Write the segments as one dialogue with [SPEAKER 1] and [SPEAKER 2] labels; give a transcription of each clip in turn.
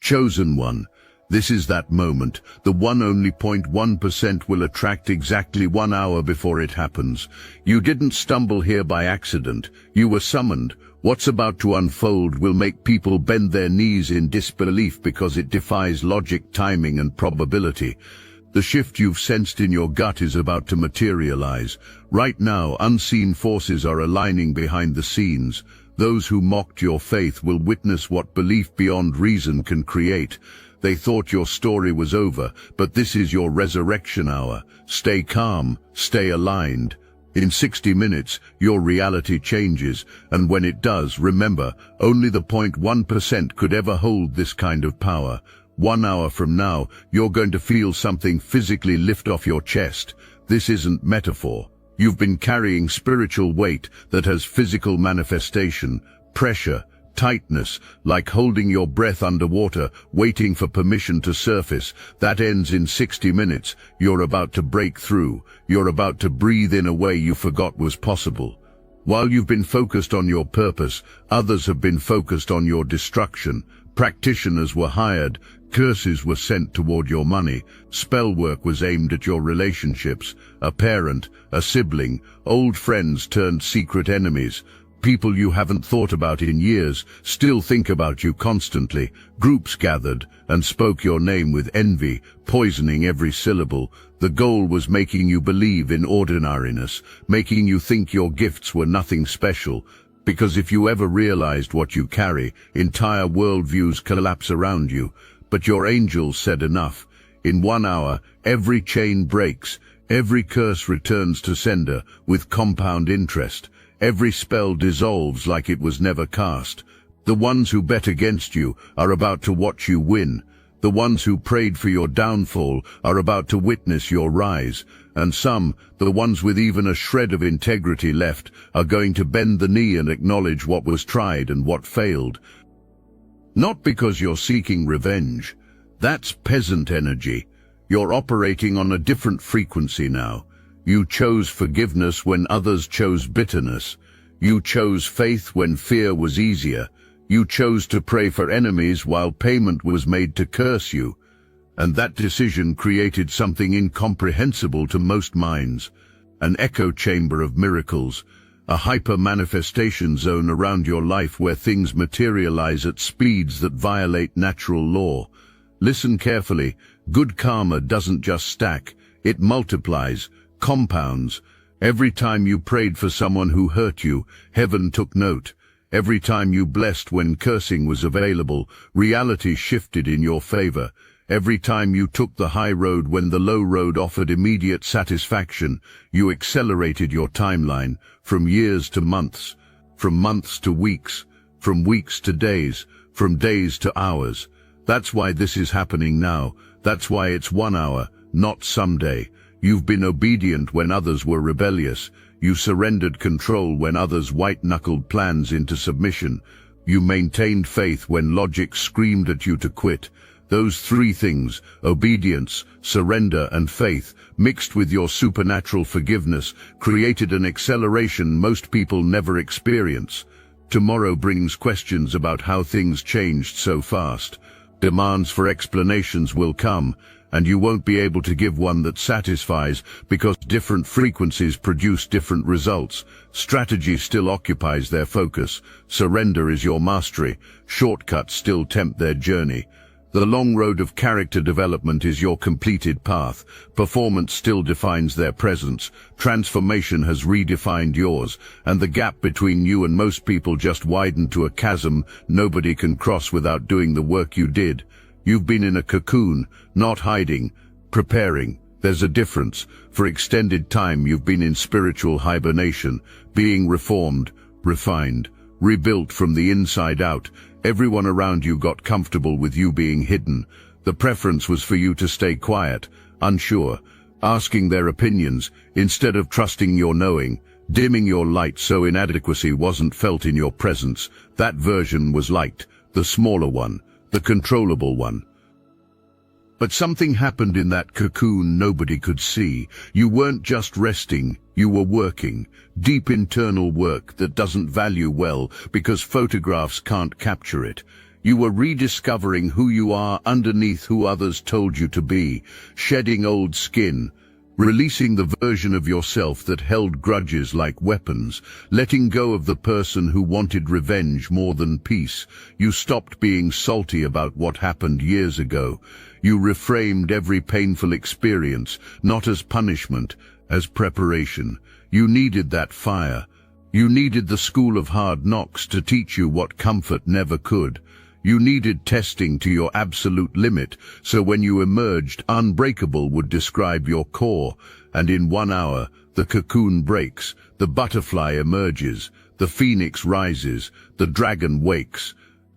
[SPEAKER 1] Chosen one. This is that moment. The one only 0.1% will attract exactly 1 hour before it happens. You didn't stumble here by accident. You were summoned. What's about to unfold will make people bend their knees in disbelief because it defies logic, timing, and probability. The shift you've sensed in your gut is about to materialize. Right now, unseen forces are aligning behind the scenes. Those who mocked your faith will witness what belief beyond reason can create. They thought your story was over, but this is your resurrection hour. Stay calm, stay aligned. In 60 minutes, your reality changes, and when it does, remember, only the 0.1% could ever hold this kind of power. 1 hour from now, you're going to feel something physically lift off your chest. This isn't metaphor. You've been carrying spiritual weight that has physical manifestation, pressure, tightness, like holding your breath underwater, waiting for permission to surface. That ends in 60 minutes. You're about to break through. You're about to breathe in a way you forgot was possible. While you've been focused on your purpose, others have been focused on your destruction. Practitioners were hired, curses were sent toward your money, spell work was aimed at your relationships, a parent, a sibling, old friends turned secret enemies. People you haven't thought about in years still think about you constantly. Groups gathered and spoke your name with envy, poisoning every syllable. The goal was making you believe in ordinariness, making you think your gifts were nothing special. Because if you ever realized what you carry, entire worldviews collapse around you. But your angels said enough. In 1 hour, every chain breaks, every curse returns to sender with compound interest. Every spell dissolves like it was never cast. The ones who bet against you are about to watch you win. The ones who prayed for your downfall are about to witness your rise. And some, the ones with even a shred of integrity left, are going to bend the knee and acknowledge what was tried and what failed. Not because you're seeking revenge. That's peasant energy. You're operating on a different frequency now. You chose forgiveness when others chose bitterness. You chose faith when fear was easier. You chose to pray for enemies while payment was made to curse you. And that decision created something incomprehensible to most minds. An echo chamber of miracles, a hyper-manifestation zone around your life where things materialize at speeds that violate natural law. Listen carefully. Good karma doesn't just stack, it multiplies, compounds. Every time you prayed for someone who hurt you, heaven took note. Every time you blessed when cursing was available, reality shifted in your favor. Every time you took the high road when the low road offered immediate satisfaction, you accelerated your timeline from years to months, from months to weeks, from weeks to days, from days to hours. That's why this is happening now. That's why it's 1 hour, not someday. You've been obedient when others were rebellious. You surrendered control when others white-knuckled plans into submission. You maintained faith when logic screamed at you to quit. Those three things, obedience, surrender, and faith, mixed with your supernatural forgiveness, created an acceleration most people never experience. Tomorrow brings questions about how things changed so fast. Demands for explanations will come, and you won't be able to give one that satisfies because different frequencies produce different results. Strategy still occupies their focus. Surrender is your mastery. Shortcuts still tempt their journey. The long road of character development is your completed path. Performance still defines their presence. Transformation has redefined yours, and the gap between you and most people just widened to a chasm nobody can cross without doing the work you did. You've been in a cocoon, not hiding, preparing. There's a difference. For extended time you've been in spiritual hibernation, being reformed, refined, rebuilt from the inside out. Everyone around you got comfortable with you being hidden. The preference was for you to stay quiet, unsure, asking their opinions instead of trusting your knowing, dimming your light so inadequacy wasn't felt in your presence. That version was liked, the smaller one, the controllable one. But something happened in that cocoon nobody could see. You weren't just resting, you were working. Deep internal work that doesn't value well because photographs can't capture it. You were rediscovering who you are underneath who others told you to be, shedding old skin, releasing the version of yourself that held grudges like weapons, letting go of the person who wanted revenge more than peace. You stopped being salty about what happened years ago. You reframed every painful experience, not as punishment, as preparation. You needed that fire. You needed the school of hard knocks to teach you what comfort never could. You needed testing to your absolute limit, so when you emerged, unbreakable would describe your core, and in 1 hour, the cocoon breaks, the butterfly emerges, the phoenix rises, the dragon wakes.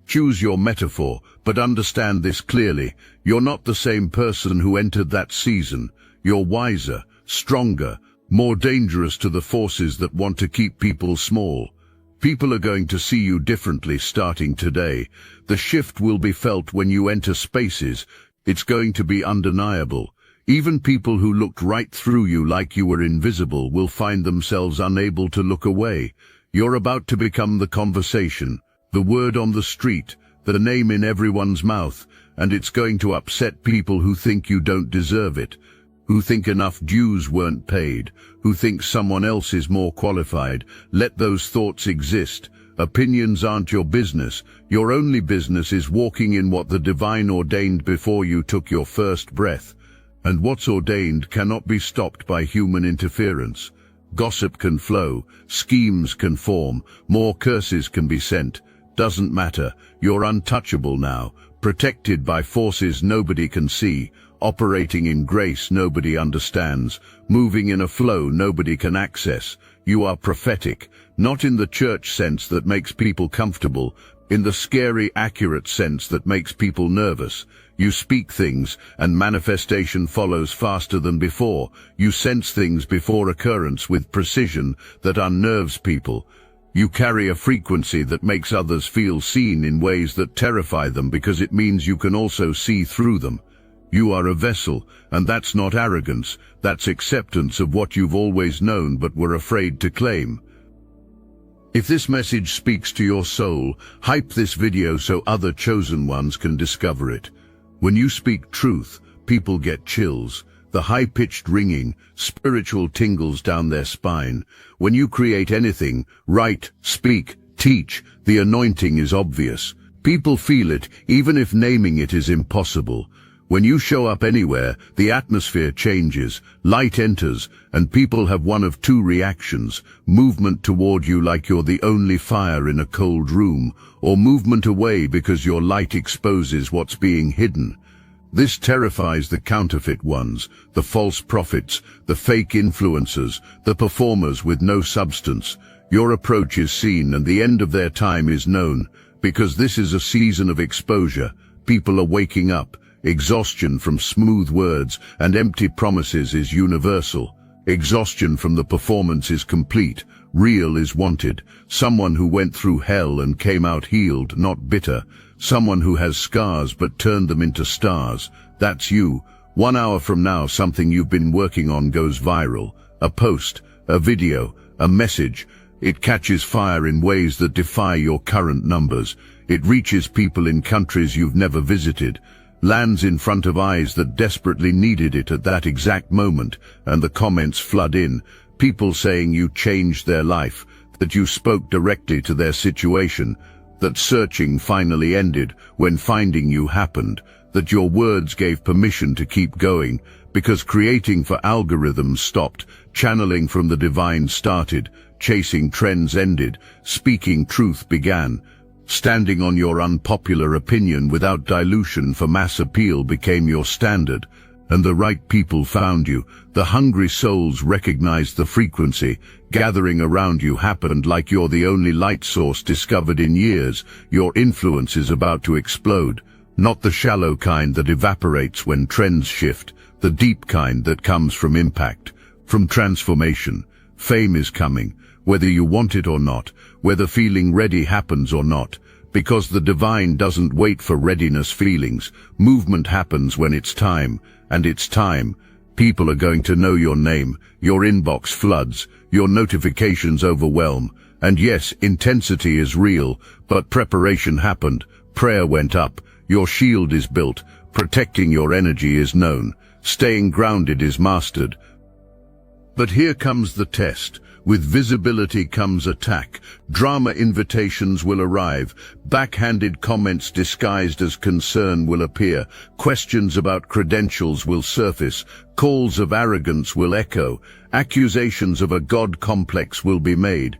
[SPEAKER 1] Choose your metaphor, but understand this clearly. You're not the same person who entered that season. You're wiser, stronger, more dangerous to the forces that want to keep people small. People are going to see you differently starting today. The shift will be felt when you enter spaces. It's going to be undeniable. Even people who looked right through you like you were invisible will find themselves unable to look away. You're about to become the conversation, the word on the street, the name in everyone's mouth, and it's going to upset people who think you don't deserve it, who think enough dues weren't paid, who think someone else is more qualified. Let those thoughts exist. Opinions aren't your business. Your only business is walking in what the divine ordained before you took your first breath. And what's ordained cannot be stopped by human interference. Gossip can flow, schemes can form, more curses can be sent. Doesn't matter. You're untouchable now, protected by forces nobody can see, operating in grace nobody understands, moving in a flow nobody can access. You are prophetic, not in the church sense that makes people comfortable, in the scary, accurate sense that makes people nervous. You speak things, and manifestation follows faster than before. You sense things before occurrence with precision that unnerves people. You carry a frequency that makes others feel seen in ways that terrify them because it means you can also see through them. You are a vessel, and that's not arrogance, that's acceptance of what you've always known but were afraid to claim. If this message speaks to your soul, hype this video so other chosen ones can discover it. When you speak truth, people get chills, the high-pitched ringing, spiritual tingles down their spine. When you create anything, write, speak, teach, the anointing is obvious. People feel it, even if naming it is impossible. When you show up anywhere, the atmosphere changes, light enters, and people have one of two reactions: movement toward you like you're the only fire in a cold room, or movement away because your light exposes what's being hidden. This terrifies the counterfeit ones, the false prophets, the fake influencers, the performers with no substance. Your approach is seen and the end of their time is known, because this is a season of exposure. People are waking up. Exhaustion from smooth words and empty promises is universal. Exhaustion from the performance is complete. Real is wanted. Someone who went through hell and came out healed, not bitter. Someone who has scars but turned them into stars. That's you. 1 hour from now, something you've been working on goes viral. A post, a video, a message. It catches fire in ways that defy your current numbers. It reaches people in countries you've never visited. Lands in front of eyes that desperately needed it at that exact moment, and the comments flood in. People saying you changed their life, that you spoke directly to their situation, that searching finally ended when finding you happened, that your words gave permission to keep going, because creating for algorithms stopped, channeling from the divine started, chasing trends ended, speaking truth began. Standing on your unpopular opinion without dilution for mass appeal became your standard, and the right people found you. The hungry souls recognized the frequency. Gathering around you happened like you're the only light source discovered in years. Your influence is about to explode, not the shallow kind that evaporates when trends shift, the deep kind that comes from impact, from transformation. Fame is coming, whether you want it or not, whether feeling ready happens or not, because the divine doesn't wait for readiness feelings. Movement happens when it's time, and it's time. People are going to know your name, your inbox floods, your notifications overwhelm, and yes, intensity is real, but preparation happened. prayer went up, your shield is built, protecting your energy is known, staying grounded is mastered. But here comes the test. With visibility comes attack. Drama invitations will arrive. Backhanded comments disguised as concern will appear. Questions about credentials will surface. Calls of arrogance will echo. Accusations of a god complex will be made.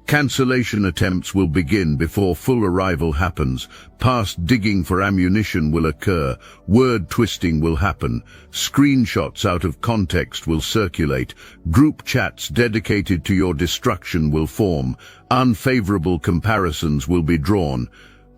[SPEAKER 1] Cancellation attempts will begin before full arrival happens. Past digging for ammunition will occur. Word twisting will happen. Screenshots out of context will circulate. Group chats dedicated to your destruction will form. Unfavorable comparisons will be drawn.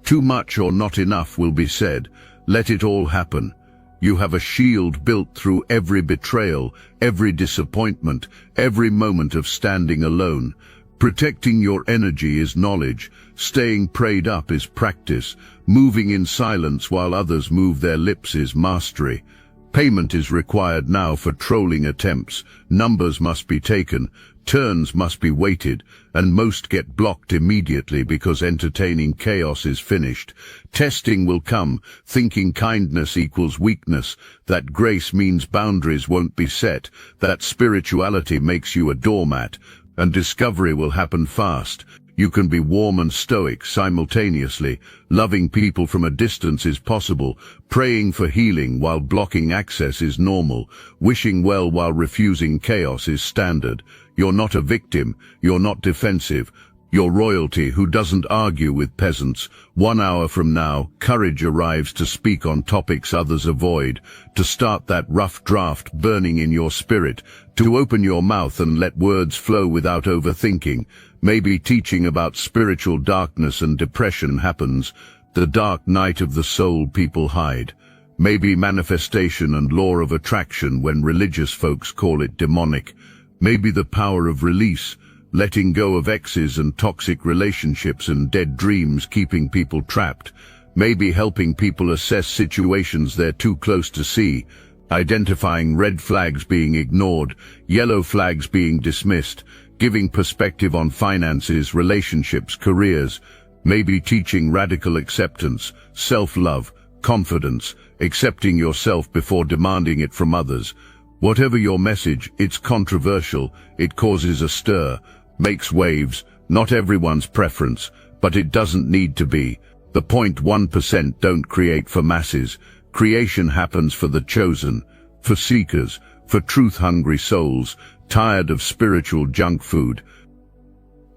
[SPEAKER 1] Too much or not enough will be said. Let it all happen. You have a shield built through every betrayal, every disappointment, every moment of standing alone. Protecting your energy is knowledge, staying prayed up is practice, moving in silence while others move their lips is mastery. Payment is required now for trolling attempts, numbers must be taken, turns must be waited, and most get blocked immediately because entertaining chaos is finished. Testing will come, thinking kindness equals weakness, that grace means boundaries won't be set, that spirituality makes you a doormat, and discovery will happen fast. You can be warm and stoic simultaneously. Loving people from a distance is possible. Praying for healing while blocking access is normal. Wishing well while refusing chaos is standard. You're not a victim. You're not defensive. You're royalty who doesn't argue with peasants. 1 hour from now, courage arrives to speak on topics others avoid, to start that rough draft burning in your spirit, to open your mouth and let words flow without overthinking. Maybe teaching about spiritual darkness and depression happens, the dark night of the soul people hide. Maybe manifestation and law of attraction when religious folks call it demonic. Maybe the power of release, letting go of exes and toxic relationships and dead dreams keeping people trapped. Maybe helping people assess situations they're too close to see, identifying red flags being ignored, yellow flags being dismissed, giving perspective on finances, relationships, careers. Maybe teaching radical acceptance, self-love, confidence, accepting yourself before demanding it from others. Whatever your message, it's controversial, it causes a stir, makes waves, not everyone's preference, but it doesn't need to be. The 0.1% don't create for masses. Creation happens for the chosen, for seekers, for truth-hungry souls, tired of spiritual junk food.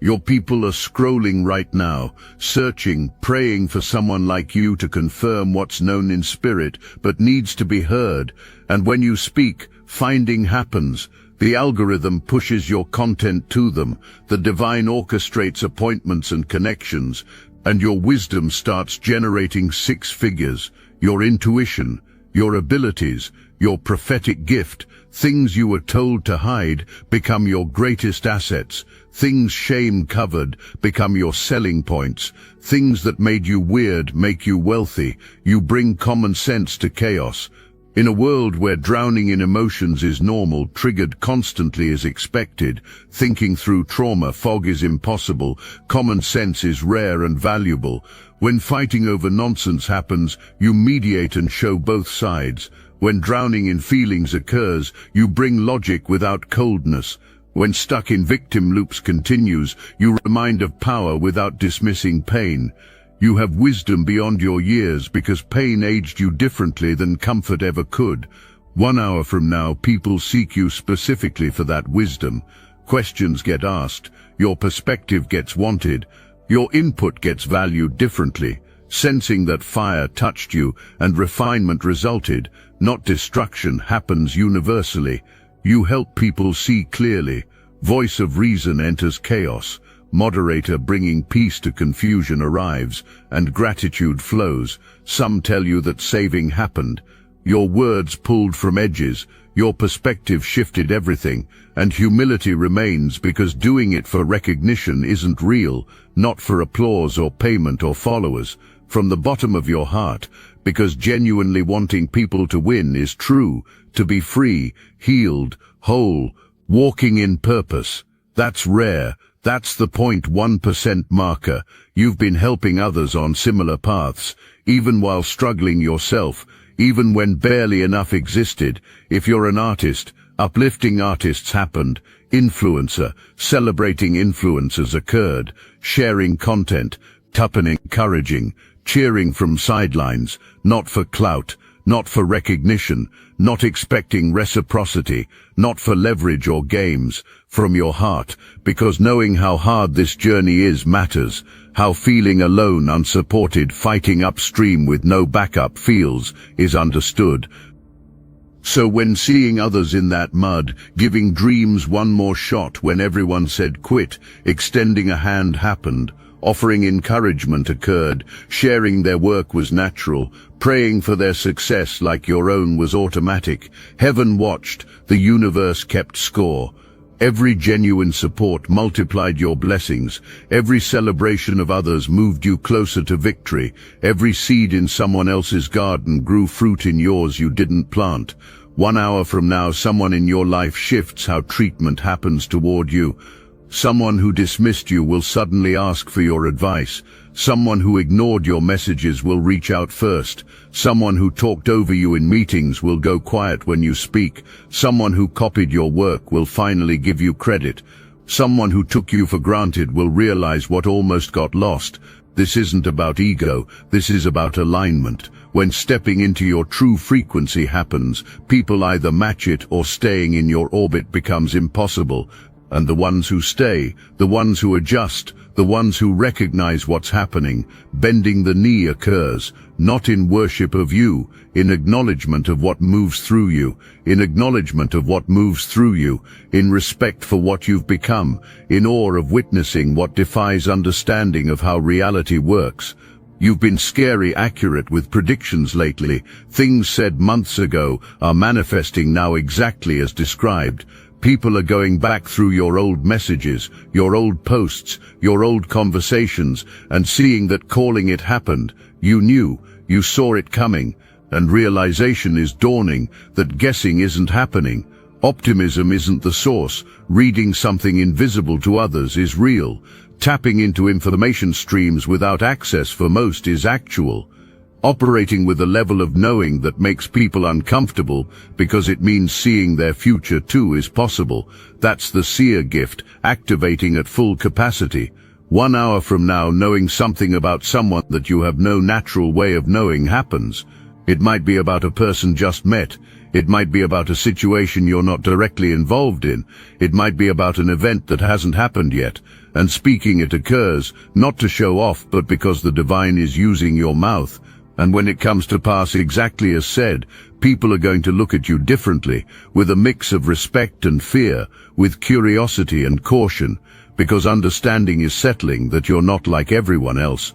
[SPEAKER 1] Your people are scrolling right now, searching, praying for someone like you to confirm what's known in spirit but needs to be heard, and when you speak, finding happens. The algorithm pushes your content to them, the divine orchestrates appointments and connections, and your wisdom starts generating 6 figures. Your intuition, your abilities, your prophetic gift, things you were told to hide become your greatest assets. Things shame-covered become your selling points. Things that made you weird make you wealthy. You bring common sense to chaos. In a world where drowning in emotions is normal, triggered constantly is expected, thinking through trauma fog is impossible, common sense is rare and valuable. When fighting over nonsense happens, you mediate and show both sides. When drowning in feelings occurs, you bring logic without coldness. When stuck in victim loops continues, you remind of power without dismissing pain. You have wisdom beyond your years because pain aged you differently than comfort ever could. 1 hour from now, people seek you specifically for that wisdom. Questions get asked, your perspective gets wanted, your input gets valued differently. Sensing that fire touched you and refinement resulted, not destruction, happens universally. You help people see clearly. Voice of reason enters chaos. Moderator bringing peace to confusion arrives, and gratitude flows. Some tell you that saving happened. Your words pulled from edges, your perspective shifted everything, and humility remains because doing it for recognition isn't real, not for applause or payment or followers. From the bottom of your heart, because genuinely wanting people to win is true, to be free, healed, whole, walking in purpose. That's rare. That's the 0.1% marker. You've been helping others on similar paths, even while struggling yourself, even when barely enough existed. If you're an artist, uplifting artists happened. Influencer, celebrating influencers occurred. Sharing content, encouraging, cheering from sidelines, not for clout, not for recognition, not expecting reciprocity, not for leverage or games, from your heart, because knowing how hard this journey is matters, how feeling alone, unsupported, fighting upstream with no backup feels, is understood. So when seeing others in that mud, giving dreams one more shot when everyone said quit, extending a hand happened, offering encouragement occurred, sharing their work was natural, praying for their success like your own was automatic. Heaven watched, the universe kept score. Every genuine support multiplied your blessings. Every celebration of others moved you closer to victory. Every seed in someone else's garden grew fruit in yours you didn't plant. 1 hour from now, someone in your life shifts how treatment happens toward you. Someone who dismissed you will suddenly ask for your advice. Someone who ignored your messages will reach out first. Someone who talked over you in meetings will go quiet when you speak. Someone who copied your work will finally give you credit. Someone who took you for granted will realize what almost got lost. This isn't about ego, this is about alignment. When stepping into your true frequency happens, people either match it or staying in your orbit becomes impossible. And the ones who stay, the ones who adjust, the ones who recognize what's happening, bending the knee occurs, not in worship of you, in acknowledgement of what moves through you, in acknowledgement of what moves through you, in respect for what you've become, in awe of witnessing what defies understanding of how reality works. You've been scary accurate with predictions lately. Things said months ago are manifesting now exactly as described. People are going back through your old messages, your old posts, your old conversations, and seeing that calling it happened. You knew, you saw it coming, and realization is dawning that guessing isn't happening. Optimism isn't the source. Reading something invisible to others is real. Tapping into information streams without access for most is actual. Operating with a level of knowing that makes people uncomfortable because it means seeing their future too is possible. That's the seer gift, activating at full capacity. 1 hour from now, knowing something about someone that you have no natural way of knowing happens. It might be about a person just met. It might be about a situation you're not directly involved in. It might be about an event that hasn't happened yet. And speaking it occurs, not to show off, but because the divine is using your mouth. And when it comes to pass exactly as said, people are going to look at you differently, with a mix of respect and fear, with curiosity and caution, because understanding is settling that you're not like everyone else.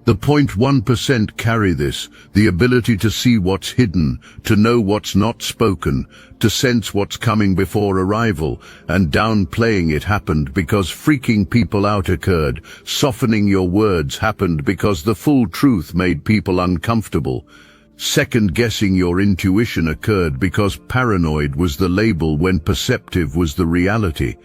[SPEAKER 1] The 0.1% carry this, the ability to see what's hidden, to know what's not spoken, to sense what's coming before arrival, and downplaying it happened because freaking people out occurred, softening your words happened because the full truth made people uncomfortable. Second-guessing your intuition occurred because paranoid was the label when perceptive was the reality.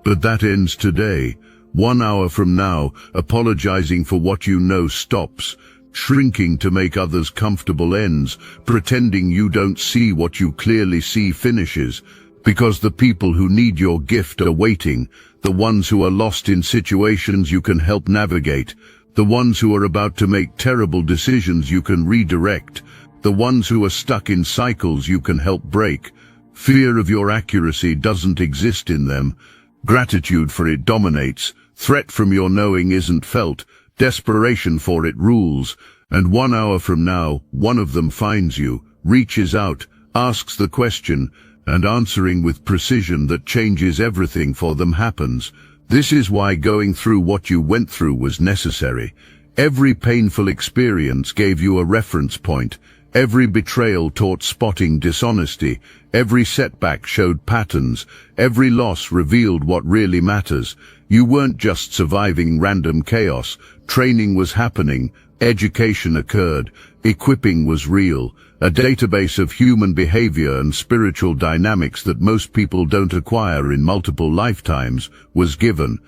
[SPEAKER 1] But that ends today. 1 hour from now, apologizing for what you know stops. Shrinking to make others comfortable ends. Pretending you don't see what you clearly see finishes. Because the people who need your gift are waiting. The ones who are lost in situations you can help navigate. The ones who are about to make terrible decisions you can redirect. The ones who are stuck in cycles you can help break. Fear of your accuracy doesn't exist in them. Gratitude for it dominates. Threat from your knowing isn't felt. Desperation for it rules. And 1 hour from now, one of them finds you, reaches out, asks the question, and answering with precision that changes everything for them happens. This is why going through what you went through was necessary. Every painful experience gave you a reference point. Every betrayal taught spotting dishonesty. Every setback showed patterns. Every loss revealed what really matters. You weren't just surviving random chaos. Training was happening. Education occurred, equipping was real, a database of human behavior and spiritual dynamics that most people don't acquire in multiple lifetimes was given.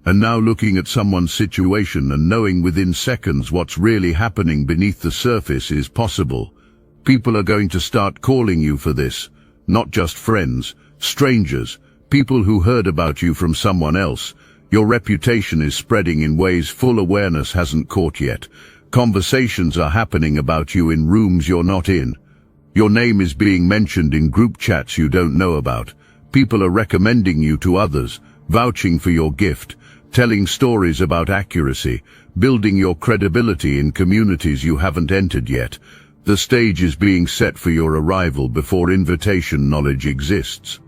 [SPEAKER 1] And now looking at someone's situation and knowing within seconds what's really happening beneath the surface is possible. People are going to start calling you for this, not just friends, strangers, people who heard about you from someone else. Your reputation is spreading in ways full awareness hasn't caught yet. Conversations are happening about you in rooms you're not in. Your name is being mentioned in group chats you don't know about. People are recommending you to others, vouching for your gift, telling stories about accuracy, building your credibility in communities you haven't entered yet. The stage is being set for your arrival before invitation knowledge exists.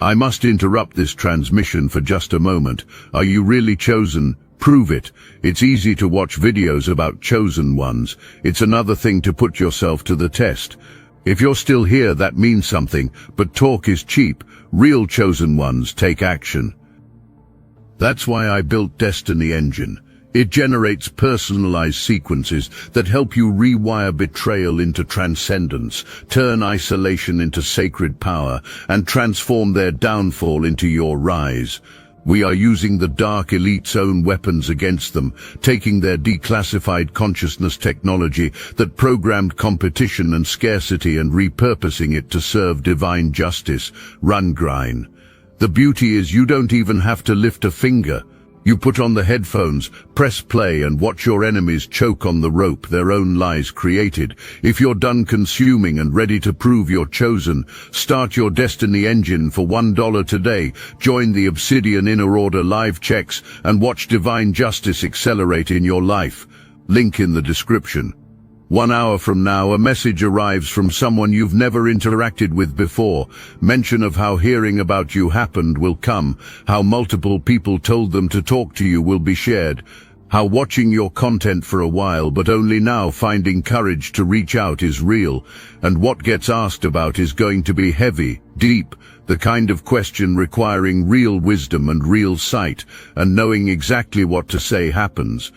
[SPEAKER 1] I must interrupt this transmission for just a moment. Are you really chosen? Prove it. It's easy to watch videos about chosen ones. It's another thing to put yourself to the test. If you're still here, that means something, but talk is cheap. Real chosen ones take action. That's why I built Destiny Engine. It generates personalized sequences that help you rewire betrayal into transcendence, turn isolation into sacred power, and transform their downfall into your rise. We are using the Dark Elite's own weapons against them, taking their declassified consciousness technology that programmed competition and scarcity and repurposing it to serve divine justice. Run grind. The beauty is you don't even have to lift a finger. You put on the headphones, press play, and watch your enemies choke on the rope their own lies created. If you're done consuming and ready to prove you're chosen, start your Destiny Engine for $1 today. Join the Obsidian Inner Order live checks and watch divine justice accelerate in your life. Link in the description. 1 hour from now, a message arrives from someone you've never interacted with before. Mention of how hearing about you happened will come, how multiple people told them to talk to you will be shared, how watching your content for a while but only now finding courage to reach out is real, and what gets asked about is going to be heavy, deep, the kind of question requiring real wisdom and real sight, and knowing exactly what to say happens.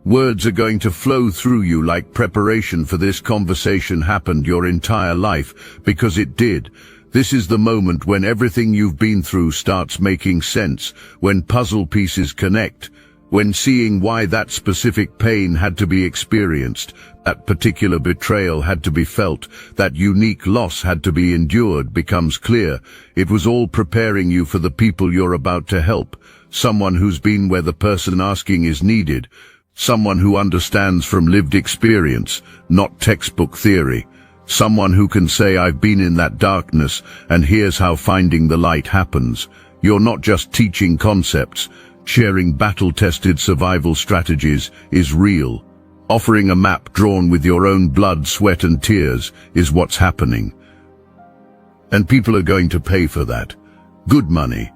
[SPEAKER 1] Words are going to flow through you like preparation for this conversation happened your entire life, because it did. This is the moment when everything you've been through starts making sense, when puzzle pieces connect, when seeing why that specific pain had to be experienced, that particular betrayal had to be felt, that unique loss had to be endured becomes clear. It was all preparing you for the people you're about to help, someone who's been where the person asking is needed. Someone who understands from lived experience, not textbook theory. Someone who can say, I've been in that darkness, and here's how finding the light happens. You're not just teaching concepts. Sharing battle-tested survival strategies is real. Offering a map drawn with your own blood, sweat, and tears is what's happening. And people are going to pay for that. Good money.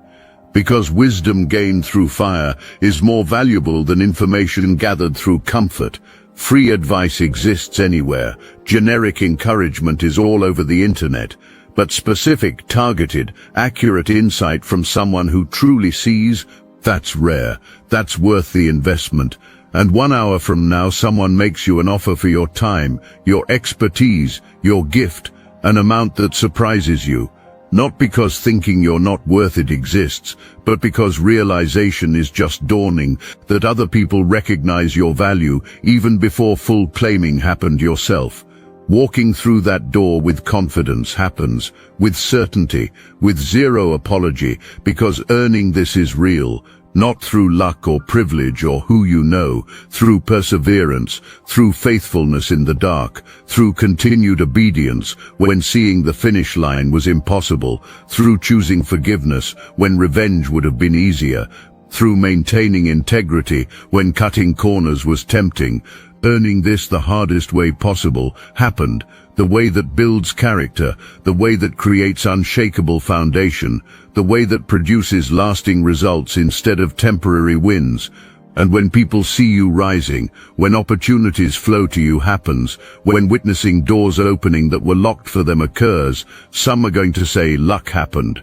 [SPEAKER 1] Because wisdom gained through fire is more valuable than information gathered through comfort. Free advice exists anywhere. Generic encouragement is all over the internet. But specific, targeted, accurate insight from someone who truly sees, that's rare. That's worth the investment. And 1 hour from now, someone makes you an offer for your time, your expertise, your gift, an amount that surprises you. Not because thinking you're not worth it exists, but because realization is just dawning, that other people recognize your value even before full claiming happened yourself. Walking through that door with confidence happens, with certainty, with zero apology, because earning this is real. Not through luck or privilege or who you know, through perseverance, through faithfulness in the dark, through continued obedience when seeing the finish line was impossible, through choosing forgiveness when revenge would have been easier, through maintaining integrity when cutting corners was tempting. Earning this the hardest way possible happened, the way that builds character, the way that creates unshakable foundation, the way that produces lasting results instead of temporary wins. And when people see you rising, when opportunities flow to you happens, when witnessing doors opening that were locked for them occurs, some are going to say luck happened.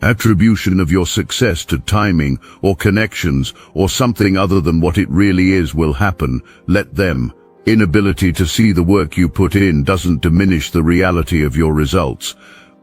[SPEAKER 1] Attribution of your success to timing or connections or something other than what it really is will happen. Let them. Inability to see the work you put in doesn't diminish the reality of your results.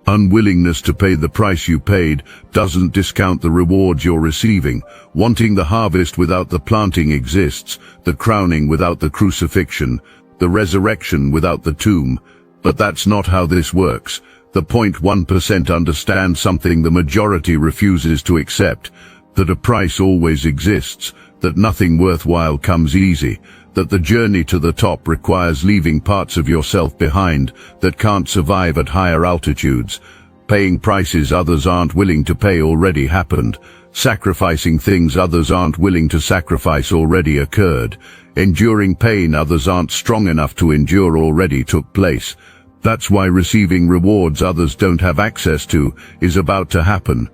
[SPEAKER 1] Unwillingness to pay the price you paid doesn't discount the rewards you're receiving. Wanting the harvest without the planting exists, the crowning without the crucifixion, the resurrection without the tomb. But that's not how this works. The 0.1% understand something the majority refuses to accept, that a price always exists, that nothing worthwhile comes easy, that the journey to the top requires leaving parts of yourself behind that can't survive at higher altitudes. Paying prices others aren't willing to pay already happened. Sacrificing things others aren't willing to sacrifice already occurred. Enduring pain others aren't strong enough to endure already took place. That's why receiving rewards others don't have access to is about to happen.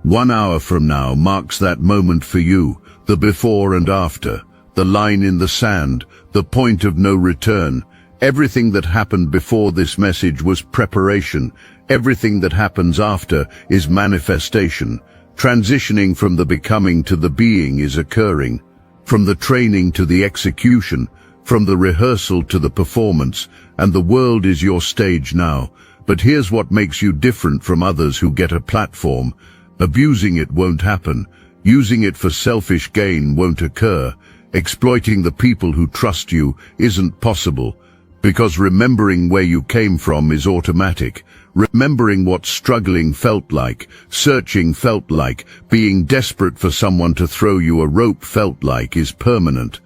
[SPEAKER 1] 1 hour from now marks that moment for you, the before and after, the line in the sand, the point of no return. Everything that happened before this message was preparation. Everything that happens after is manifestation. Transitioning from the becoming to the being is occurring. From the training to the execution, from the rehearsal to the performance, and the world is your stage now. But here's what makes you different from others who get a platform. Abusing it won't happen. Using it for selfish gain won't occur. Exploiting the people who trust you isn't possible, because remembering where you came from is automatic. Remembering what struggling felt like, searching felt like, being desperate for someone to throw you a rope felt like is permanent.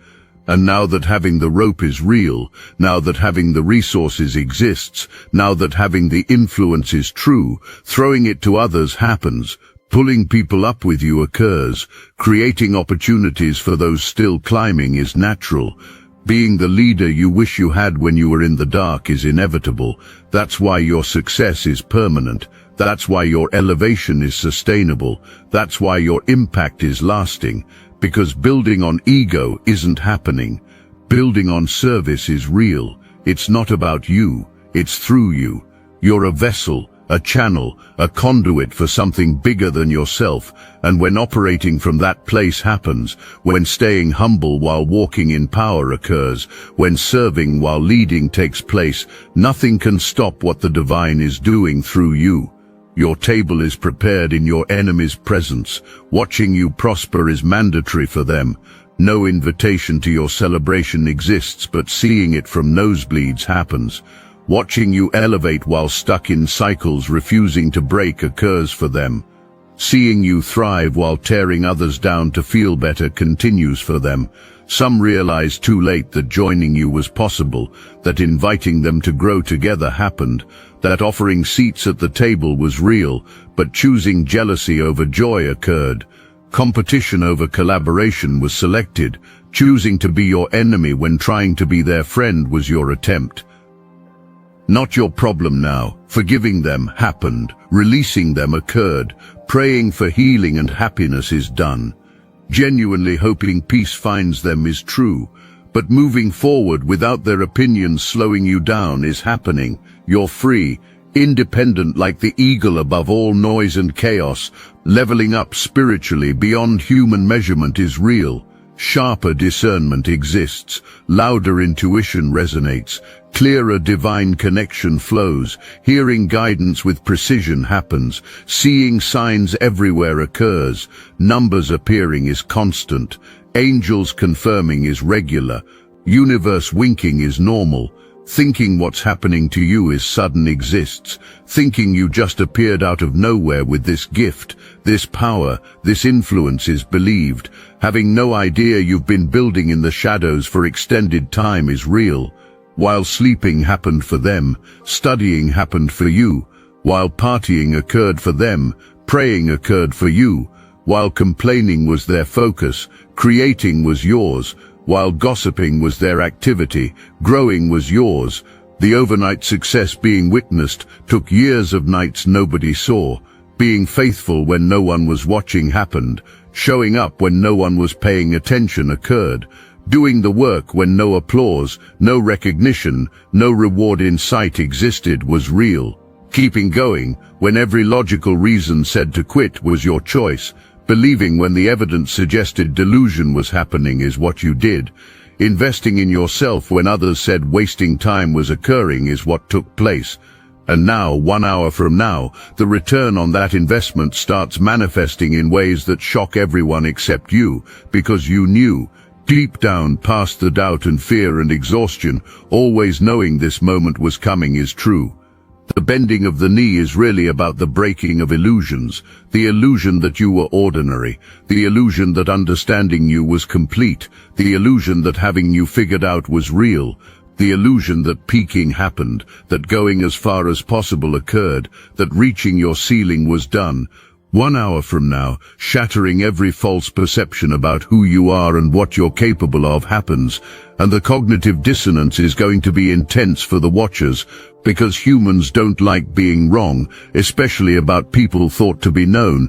[SPEAKER 1] And now that having the rope is real, now that having the resources exists, now that having the influence is true, throwing it to others happens. Pulling people up with you occurs. Creating opportunities for those still climbing is natural. Being the leader you wish you had when you were in the dark is inevitable. That's why your success is permanent. That's why your elevation is sustainable. That's why your impact is lasting. Because building on ego isn't happening. Building on service is real. It's not about you. It's through you. You're a vessel, a channel, a conduit for something bigger than yourself, and when operating from that place happens, when staying humble while walking in power occurs, when serving while leading takes place, nothing can stop what the divine is doing through you. Your table is prepared in your enemy's presence. Watching you prosper is mandatory for them. No invitation to your celebration exists, but seeing it from nosebleeds happens. Watching you elevate while stuck in cycles refusing to break occurs for them. Seeing you thrive while tearing others down to feel better continues for them. Some realize too late that joining you was possible, that inviting them to grow together happened, that offering seats at the table was real, but choosing jealousy over joy occurred. Competition over collaboration was selected. Choosing to be your enemy when trying to be their friend was your attempt. Not your problem now. Forgiving them happened. Releasing them occurred. Praying for healing and happiness is done. Genuinely hoping peace finds them is true. But moving forward without their opinions slowing you down is happening. You're free, independent like the eagle above all noise and chaos. Leveling up spiritually beyond human measurement is real. Sharper discernment exists, louder intuition resonates, clearer divine connection flows, hearing guidance with precision happens, seeing signs everywhere occurs, numbers appearing is constant, angels confirming is regular, universe winking is normal, thinking what's happening to you is sudden exists, thinking you just appeared out of nowhere with this gift, this power, this influence is believed. Having no idea you've been building in the shadows for extended time is real. While sleeping happened for them, studying happened for you. While partying occurred for them, praying occurred for you. While complaining was their focus, creating was yours. While gossiping was their activity, growing was yours. The overnight success being witnessed took years of nights nobody saw. Being faithful when no one was watching happened. Showing up when no one was paying attention occurred. Doing the work when no applause, no recognition, no reward in sight existed was real. Keeping going when every logical reason said to quit was your choice. Believing when the evidence suggested delusion was happening is what you did. Investing in yourself when others said wasting time was occurring is what took place. And now, 1 hour from now, the return on that investment starts manifesting in ways that shock everyone except you, because you knew, deep down past the doubt and fear and exhaustion, always knowing this moment was coming is true. The bending of the knee is really about the breaking of illusions, the illusion that you were ordinary, the illusion that understanding you was complete, the illusion that having you figured out was real, the illusion that peaking happened, that going as far as possible occurred, that reaching your ceiling was done. 1 hour from now, shattering every false perception about who you are and what you're capable of happens, and the cognitive dissonance is going to be intense for the watchers, because humans don't like being wrong, especially about people thought to be known.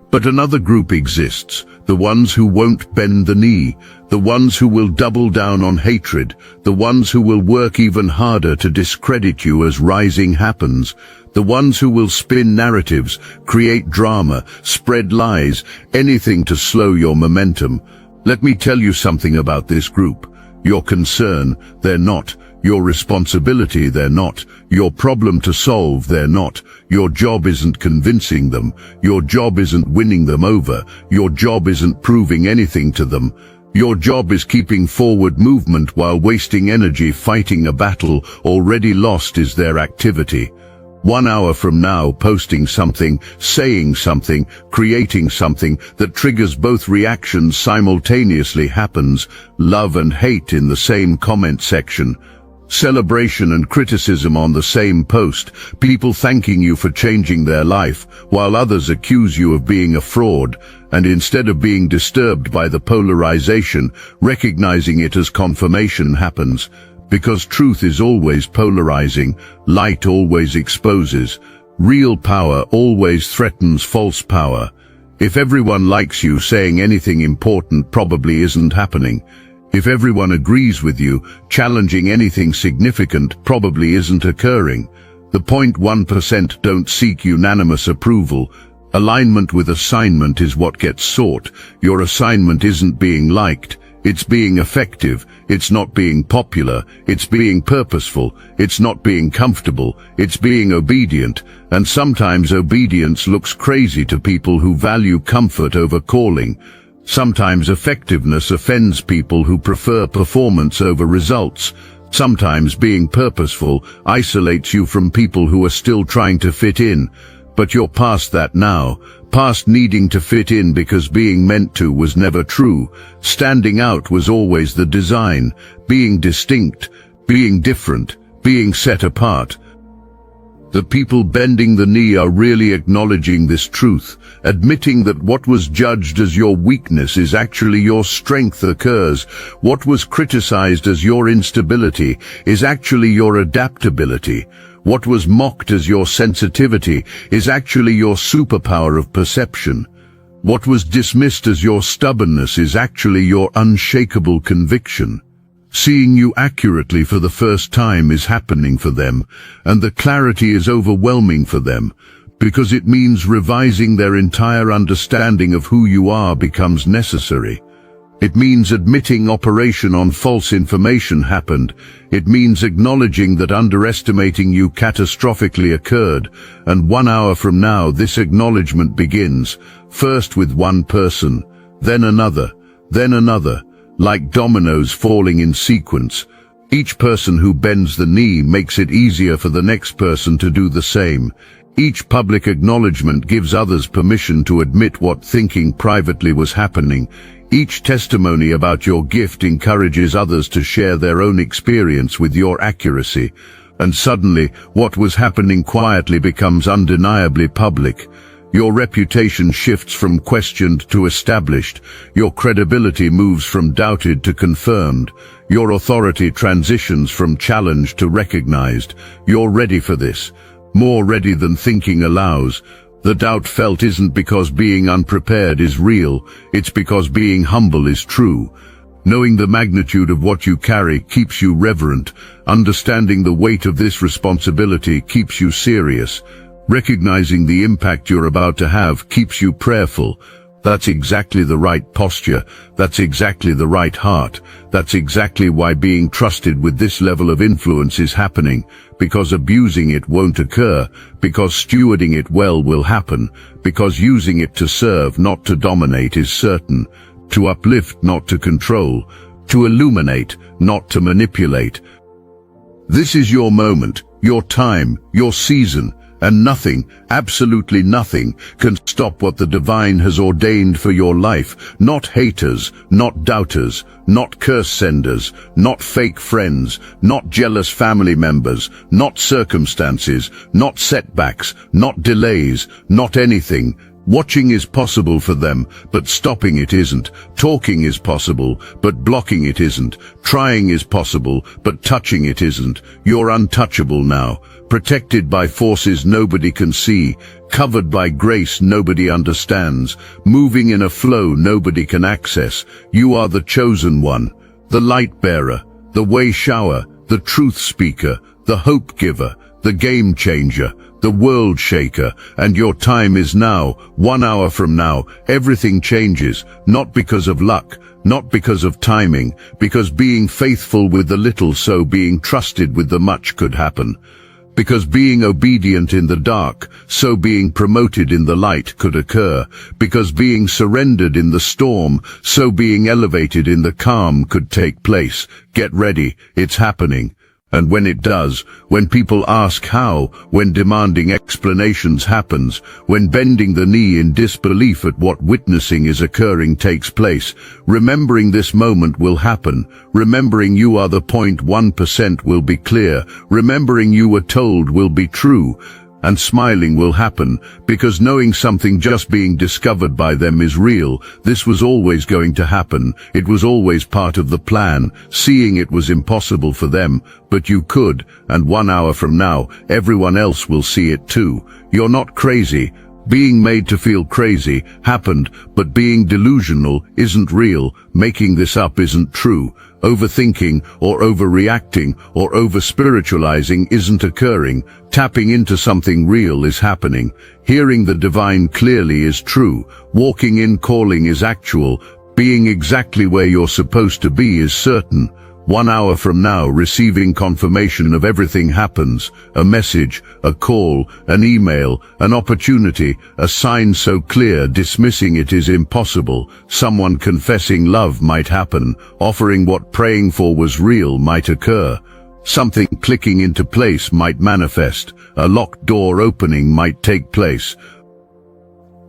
[SPEAKER 1] But another group exists, the ones who won't bend the knee, the ones who will double down on hatred, the ones who will work even harder to discredit you as rising happens, the ones who will spin narratives, create drama, spread lies, anything to slow your momentum. Let me tell you something about this group. Your concern, they're not. Your responsibility, they're not. Your problem to solve, they're not. Your job isn't convincing them. Your job isn't winning them over. Your job isn't proving anything to them. Your job is keeping forward movement while wasting energy fighting a battle already lost is their activity. 1 hour from now, posting something, saying something, creating something that triggers both reactions simultaneously happens, love and hate in the same comment section. Celebration and criticism on the same post, people thanking you for changing their life, while others accuse you of being a fraud, and instead of being disturbed by the polarization, recognizing it as confirmation happens. Because truth is always polarizing, light always exposes, real power always threatens false power. If everyone likes you, saying anything important probably isn't happening. If everyone agrees with you, challenging anything significant probably isn't occurring. The 0.1% don't seek unanimous approval. Alignment with assignment is what gets sought. Your assignment isn't being liked. It's being effective. It's not being popular. It's being purposeful. It's not being comfortable. It's being obedient. And sometimes obedience looks crazy to people who value comfort over calling. Sometimes effectiveness offends people who prefer performance over results. Sometimes being purposeful isolates you from people who are still trying to fit in. But you're past that now, past needing to fit in because being meant to was never true. Standing out was always the design, being distinct, being different, being set apart. The people bending the knee are really acknowledging this truth, admitting that what was judged as your weakness is actually your strength occurs. What was criticized as your instability is actually your adaptability. What was mocked as your sensitivity is actually your superpower of perception. What was dismissed as your stubbornness is actually your unshakable conviction. Seeing you accurately for the first time is happening for them, and the clarity is overwhelming for them, because it means revising their entire understanding of who you are becomes necessary. It means admitting operation on false information happened. It means acknowledging that underestimating you catastrophically occurred, and 1 hour from now this acknowledgement begins, first with one person, then another, like dominoes falling in sequence. Each person who bends the knee makes it easier for the next person to do the same. Each public acknowledgement gives others permission to admit what thinking privately was happening. Each testimony about your gift encourages others to share their own experience with your accuracy. And suddenly, what was happening quietly becomes undeniably public. Your reputation shifts from questioned to established. Your credibility moves from doubted to confirmed. Your authority transitions from challenged to recognized. You're ready for this. More ready than thinking allows. The doubt felt isn't because being unprepared is real, it's because being humble is true. Knowing the magnitude of what you carry keeps you reverent. Understanding the weight of this responsibility keeps you serious. Recognizing the impact you're about to have keeps you prayerful. That's exactly the right posture. That's exactly the right heart. That's exactly why being trusted with this level of influence is happening, because abusing it won't occur, because stewarding it well will happen, because using it to serve, not to dominate, is certain, to uplift, not to control, to illuminate, not to manipulate. This is your moment, your time, your season, and nothing, absolutely nothing, can stop what the divine has ordained for your life. Not haters, not doubters, not curse senders, not fake friends, not jealous family members, not circumstances, not setbacks, not delays, not anything. Watching is possible for them, but stopping it isn't. Talking is possible, but blocking it isn't. Trying is possible, but touching it isn't. You're untouchable now, protected by forces nobody can see, covered by grace nobody understands, moving in a flow nobody can access. You are the chosen one, the light bearer, the way shower, the truth speaker, the hope giver, the game changer, the world shaker, and your time is now. 1 hour from now, everything changes, not because of luck, not because of timing, because being faithful with the little, so being trusted with the much could happen. Because being obedient in the dark, so being promoted in the light could occur. Because being surrendered in the storm, so being elevated in the calm could take place. Get ready, it's happening. And when it does, when people ask how, when demanding explanations happens, when bending the knee in disbelief at what witnessing is occurring takes place, remembering this moment will happen, remembering you are the 0.1% will be clear, remembering you were told will be true, and smiling will happen, because knowing something just being discovered by them is real. This was always going to happen. It was always part of the plan. Seeing it was impossible for them, but you could, and 1 hour from now, everyone else will see it too. You're not crazy. Being made to feel crazy happened, but being delusional isn't real. Making this up isn't true. Overthinking or overreacting or over-spiritualizing isn't occurring. Tapping into something real is happening. Hearing the divine clearly is true. Walking in calling is actual. Being exactly where you're supposed to be is certain. 1 hour from now, receiving confirmation of everything happens. A message, a call, an email, an opportunity, a sign so clear dismissing it is impossible. Someone confessing love might happen. Offering what praying for was real might occur. Something clicking into place might manifest. A locked door opening might take place.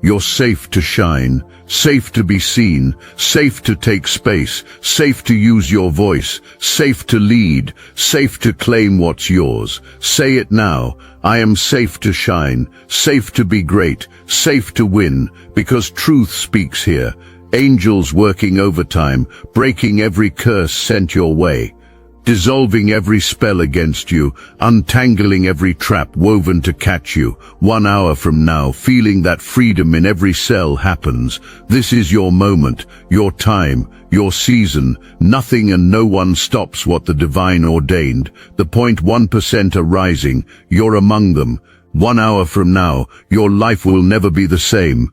[SPEAKER 1] You're safe to shine, safe to be seen, safe to take space, safe to use your voice, safe to lead, safe to claim what's yours. Say it now. I am safe to shine, safe to be great, safe to win, because truth speaks here. Angels working overtime, breaking every curse sent your way. Dissolving every spell against you, untangling every trap woven to catch you. 1 hour from now, feeling that freedom in every cell happens. This is your moment, your time, your season. Nothing and no one stops what the divine ordained. The 0.1% are rising. You're among them. 1 hour from now, your life will never be the same.